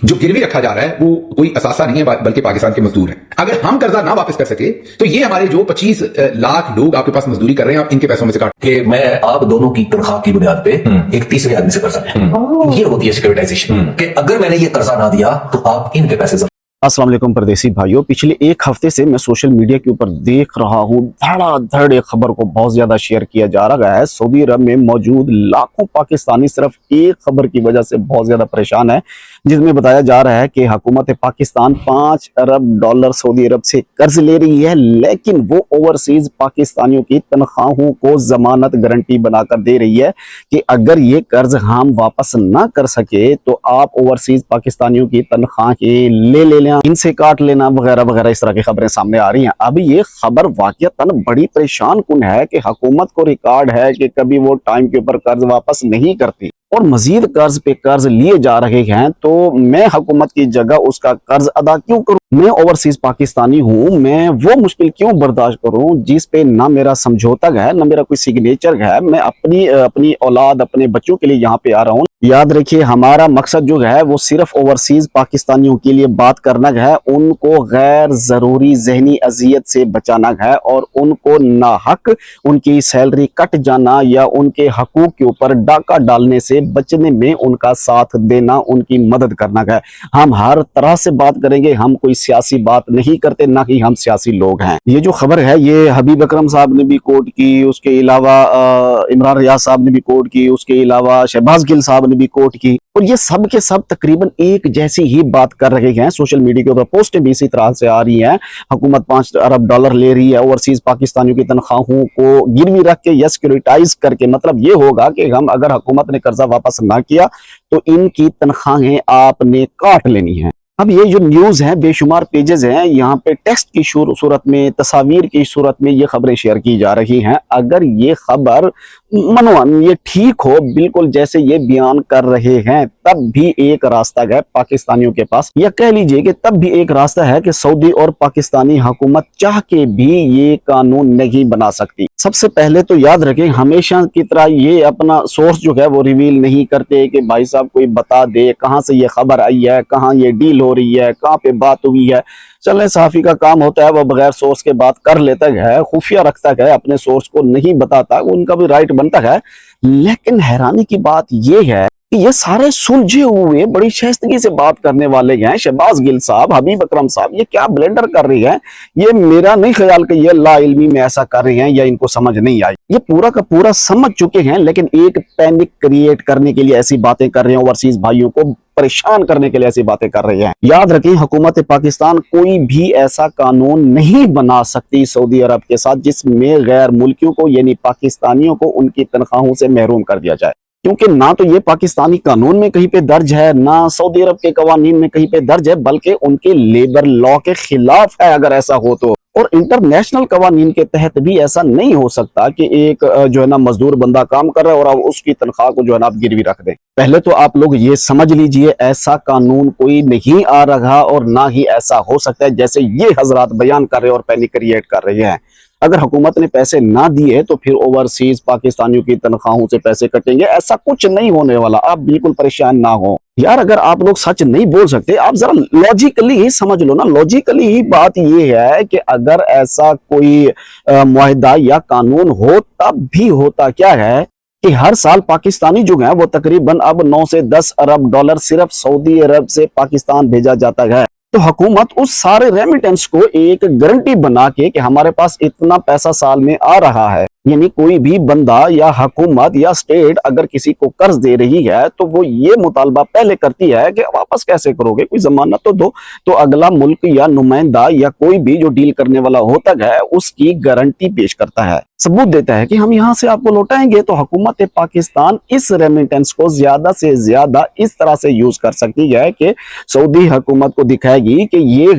जो गिरवी रखा जा रहा है वो कोई असासा नहीं है बल्कि पाकिस्तान के मजदूर हैं। अगर हम कर्जा ना वापस कर सके तो ये हमारे जो 25 लाख लोग आपके पास मजदूरी कर रहे हैं आप इनके पैसों में से काट कि मैं आप दोनों की तनख्वाह की बुनियाद पे एक तीसरे आदमी से कर्जा लें। ये होती है सिक्योरिटाइजेशन कि अगर मैंने ये कर्जा ना दिया तो आप इनके पैसे अस्सलाम वालेकुम परदेसी भाइयों, पिछले एक हफ्ते से मैं सोशल मीडिया के ऊपर देख रहा हूँ धड़ाधड़ एक खबर को बहुत ज्यादा शेयर किया जा रहा है। सऊदी अरब में मौजूद लाखों पाकिस्तानी सिर्फ एक खबर की वजह से बहुत ज्यादा परेशान है, जिसमें बताया जा रहा है कि हुकूमत पाकिस्तान 5 अरब डॉलर सऊदी अरब से कर्ज ले रही है, लेकिन वो ओवरसीज पाकिस्तानियों की तनख्वाहों को जमानत गारंटी बनाकर दे रही है कि अगर ये कर्ज हम वापस ना कर सके तो आप ओवरसीज पाकिस्तानियों की तनख्वाहें ले लेना, इनसे काट लेना वगैरह वगैरह। इस तरह की खबरें सामने आ रही हैं। अब ये खबर वाकईतन बड़ी परेशान कुन है कि हुकूमत को रिकॉर्ड है कि कभी वो टाइम के ऊपर कर्ज वापस नहीं करती और मजीद कर्ज पे कर्ज लिए जा रहे हैं। तो मैं हुकूमत की जगह उसका कर्ज अदा क्यों करूं? मैं ओवरसीज पाकिस्तानी हूं, मैं वो मुश्किल क्यों बर्दाश्त करूं जिस पे ना मेरा समझौता है ना मेरा कोई सिग्नेचर है। मैं अपनी औलाद अपने बच्चों के लिए यहाँ पे आ रहा हूँ। याद रखिए, हमारा मकसद जो है वो सिर्फ ओवरसीज पाकिस्तानियों के लिए बात करना है, उनको गैर जरूरी जहनी अजियत से बचाना है और उनको नाहक उनकी सैलरी कट जाना या उनके हकूक के ऊपर डाका डालने से बचने में उनका साथ देना, उनकी मदद करना है। हम हर तरह से बात करेंगे, हम कोई सियासी बात नहीं करते, ना ही हम सियासी लोग हैं। ये जो खबर है ये हबीब अकरम साहब ने भी कोट की, उसके अलावा इमरान रियाज साहब ने भी कोट की, उसके अलावा शहबाज गिल साहब ने भी कोट की, और ये सब के सब तकरीबन एक जैसी ही बात कर रहे हैं। सोशल मीडिया के ऊपर पोस्टें भी इसी तरह से आ रही हैं। हुकूमत 5 अरब डॉलर ले रही है ओवरसीज पाकिस्तानियों की तनख्वाहों को गिरवी रख के या सिक्योरिटाइज करके। मतलब ये होगा कि हम अगर हुकूमत ने कर्जा वापस ना किया तो इनकी तनख्वाहें आपने काट लेनी है। अब ये जो न्यूज है, बेशुमार पेजेस हैं, यहाँ पे टेक्स्ट की सूरत में, तस्वीर की सूरत में ये खबरें शेयर की जा रही हैं। अगर ये खबर मनोवन ये ठीक हो बिल्कुल जैसे ये बयान कर रहे हैं, तब भी एक रास्ता है पाकिस्तानियों के पास, या कह लीजिए कि तब भी एक रास्ता है कि सऊदी और पाकिस्तानी हुकूमत चाह के भी ये कानून नहीं बना सकती। सबसे पहले तो याद रखें, हमेशा की तरह ये अपना सोर्स जो है वो रिवील नहीं करते कि भाई साहब कोई बता दे कहाँ से ये खबर आई है, कहाँ ये डील हो रही है, कहाँ पे बात हुई है। चले, सहाफी का काम होता है, वो बगैर सोर्स के बात कर लेता है, खुफिया रखता है, अपने सोर्स को नहीं बताता, उनका भी राइट बनता है। लेकिन हैरानी की बात यह है कि ये सारे सुलझे हुए बड़ी शाइस्तगी से बात करने वाले हैं, शहबाज गिल साहब, हबीब अकरम साहब, ये क्या ब्लेंडर कर रही है। ये मेरा नहीं ख्याल कि ये ला इल्मी में ऐसा कर रही हैं या इनको समझ नहीं आई। ये पूरा का पूरा समझ चुके हैं, लेकिन एक पैनिक क्रिएट करने के लिए ऐसी बातें कर रहे हैं, ओवरसीज भाइयों को परेशान करने के लिए ऐसी बातें कर रहे हैं। याद रखें, हुकूमत पाकिस्तान कोई भी ऐसा कानून नहीं बना सकती सऊदी अरब के साथ जिसमें गैर मुल्कियों को यानी पाकिस्तानियों को उनकी तनख्वाहों से महरूम कर दिया जाए, क्योंकि ना तो ये पाकिस्तानी कानून में कहीं पे दर्ज है, ना सऊदी अरब के कवानीन में कहीं पे दर्ज है, बल्कि उनके लेबर लॉ के खिलाफ है अगर ऐसा हो तो। और इंटरनेशनल कवानीन के तहत भी ऐसा नहीं हो सकता कि एक जो है ना मजदूर बंदा काम कर रहा है और आप उसकी तनख्वाह को जो है ना आप गिरवी रख दें। पहले तो आप लोग ये समझ लीजिए, ऐसा कानून कोई नहीं आ रहा और ना ही ऐसा हो सकता है जैसे ये हजरात बयान कर रहे हैं और पैनिक क्रिएट कर रहे हैं। अगर हुकूमत ने पैसे ना दिए तो फिर ओवरसीज पाकिस्तानियों की तनख्वाहों से पैसे कटेंगे, ऐसा कुछ नहीं होने वाला। आप बिल्कुल परेशान ना हो यार। अगर आप लोग सच नहीं बोल सकते, आप जरा लॉजिकली ही समझ लो ना। लॉजिकली ही बात ये है कि अगर ऐसा कोई मुआहदा या कानून हो तब भी होता क्या है कि हर साल पाकिस्तानी जो है वो तकरीबन अब 9 से 10 अरब डॉलर सिर्फ सऊदी अरब से पाकिस्तान भेजा जाता है। तो हुकूमत उस सारे रेमिटेंस को एक गारंटी बना के कि हमारे पास इतना पैसा साल में आ रहा है, यानी कोई भी बंदा या हुकूमत या स्टेट अगर किसी को कर्ज दे रही है तो वो ये मुतालबा पहले करती है कि वापस कैसे करोगे, कोई जमानत तो दो। तो अगला मुल्क या नुमाइंदा या कोई भी जो डील करने वाला होता है उसकी गारंटी पेश करता है, सबूत देता है कि हम यहाँ से आपको लौटाएंगे। तो हुकूमत पाकिस्तान इस रेमिटेंस को ज्यादा से ज्यादा इस तरह से यूज कर सकती है कि सऊदी हुकूमत को दिखाएगी कि ये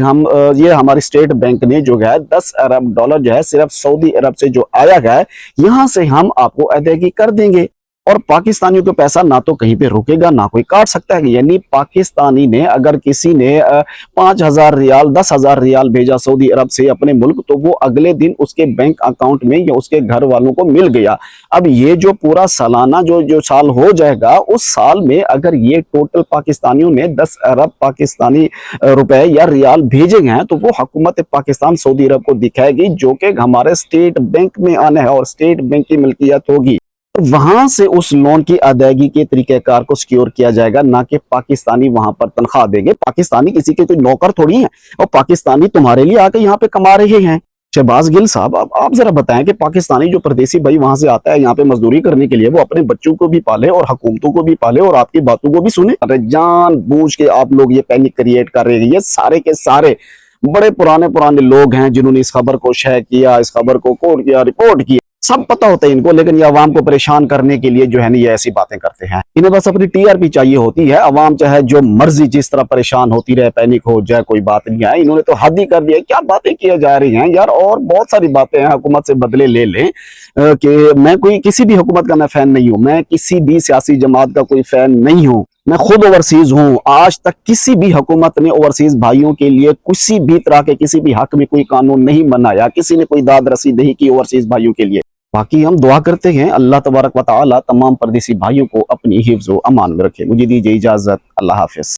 हमारी स्टेट बैंक ने जो है 10 अरब डॉलर जो है सिर्फ सऊदी अरब से जो आया है, यहां से हम आपको अदायगी कर देंगे। और पाकिस्तानियों का पैसा ना तो कहीं पे रुकेगा ना कोई काट सकता है। यानी पाकिस्तानी ने अगर किसी ने 5,000 रियाल 10,000 रियाल भेजा सऊदी अरब से अपने मुल्क, तो वो अगले दिन उसके बैंक अकाउंट में या उसके घर वालों को मिल गया। अब ये जो पूरा सालाना जो साल हो जाएगा, उस साल में अगर ये टोटल पाकिस्तानियों ने 10 अरब पाकिस्तानी रुपए या रियाल भेजे हैं, तो वो हुकूमत पाकिस्तान सऊदी अरब को दिखाएगी, जो कि हमारे स्टेट बैंक में आना है और स्टेट बैंक की मिल्कियत होगी। वहां से उस लोन की अदायगी के तरीकेकार को सिक्योर किया जाएगा, ना कि पाकिस्तानी वहां पर तनख्वाह देंगे। पाकिस्तानी किसी के कोई नौकर थोड़ी हैं, और पाकिस्तानी तुम्हारे लिए आके यहाँ पे कमा रहे हैं। शहबाज गिल साहब, अब आप जरा बताएं कि पाकिस्तानी जो परदेसी भाई वहां से आता है यहाँ पे मजदूरी करने के लिए, वो अपने बच्चों को भी पाले और हुकूमतों को भी पाले और आपकी बातों को भी सुने? अरे जानबूझ के आप लोग ये पैनिक क्रिएट कर रहे हैं। ये सारे के सारे बड़े पुराने लोग हैं जिन्होंने इस खबर को शेयर किया, इस खबर को कोट किया, रिपोर्ट किया। सब पता होता है इनको, लेकिन ये अवाम को परेशान करने के लिए जो है ना ये ऐसी बातें करते हैं। इन्हें बस अपनी टीआरपी चाहिए होती है। अवाम चाहे जो मर्जी जिस तरह परेशान होती रहे, पैनिक हो जाए, कोई बात नहीं है। इन्होंने तो हद ही कर दिया। क्या बातें की जा रही हैं यार, और बहुत सारी बातें हैं। हुकूमत से बदले ले लें कि मैं कोई किसी भी हुकूमत का मैं फैन नहीं हूं, मैं किसी भी सियासी जमात का कोई फैन नहीं हूं, मैं खुद ओवरसीज हूं। आज तक किसी भी हुकूमत ने ओवरसीज भाइयों के लिए किसी भी तरह के किसी भी हक में कोई कानून नहीं बनाया, किसी ने कोई दाद रसी नहीं की ओवरसीज भाइयों के लिए। बाकी हम दुआ करते हैं अल्लाह तबारक व तआला तमाम परदेसी भाइयों को अपनी हिफ्ज़ व अमान में रखे। मुझे दीजिए इजाजत। अल्लाह हाफिज।